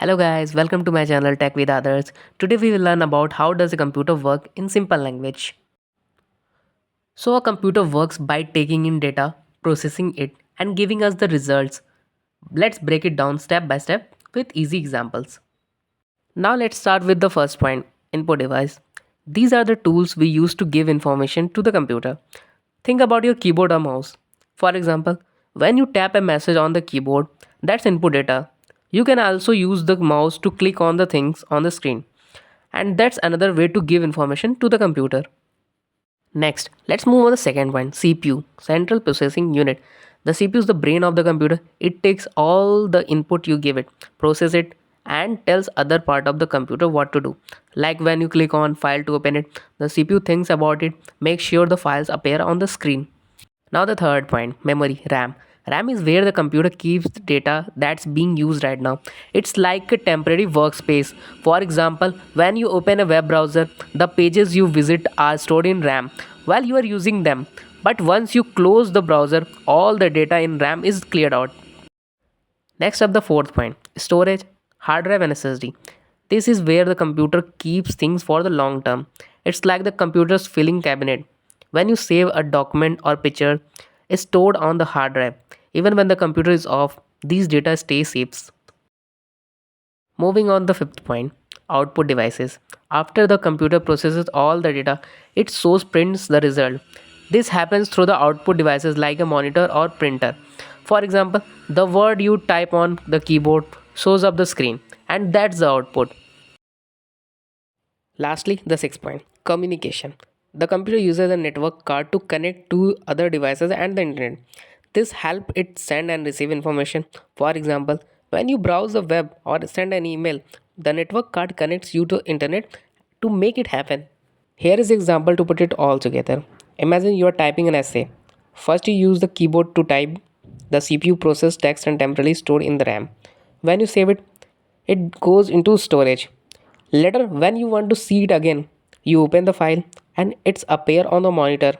Hello guys, welcome to my channel Tech with Others. Today we will learn about how does a computer work in simple language. So a computer works by taking in data, processing it and giving us the results. Let's break it down step by step with easy examples. Now let's start with the first point, input device. These are the tools we use to give information to the computer. Think about your keyboard or mouse. For example, when you tap a message on the keyboard, that's input data. You can also use the mouse to click on the things on the screen. And that's another way to give information to the computer. Next, let's move on the second point, CPU, Central Processing Unit. The CPU is the brain of the computer. It takes all the input you give it, process it, and tells other part of the computer what to do. Like when you click on file to open it, the CPU thinks about it, makes sure the files appear on the screen. Now the third point, memory, RAM. RAM is where the computer keeps the data that's being used right now. It's like a temporary workspace. For example, when you open a web browser, the pages you visit are stored in RAM while you are using them. But once you close the browser, all the data in RAM is cleared out. Next up, the fourth point, storage, hard drive and SSD. This is where the computer keeps things for the long term. It's like the computer's filing cabinet. When you save a document or picture, it's stored on the hard drive. Even when the computer is off, these data stay safe. Moving on the fifth point, output devices. After the computer processes all the data, it source prints the result. This happens through the output devices like a monitor or printer. For example, the word you type on the keyboard shows up the screen, and that's the output. Lastly, the sixth point, communication. The computer uses a network card to connect to other devices and the internet. This helps it send and receive information. For example, when you browse the web or send an email, the network card connects you to internet to make it happen. Here is an example to put it all together. Imagine you are typing an essay. First you use the keyboard to type. The CPU processes text and temporarily stored in the RAM. When you save it, it goes into storage. Later, when you want to see it again, you open the file and it's appear on the monitor.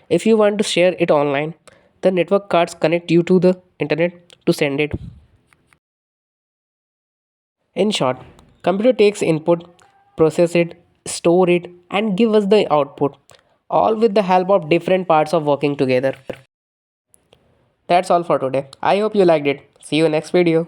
If you want to share it online, the network cards connect you to the internet to send it. In short, computer takes input, process it, store it and give us the output, all with the help of different parts of working together. That's all for today. I hope you liked it. See you next video.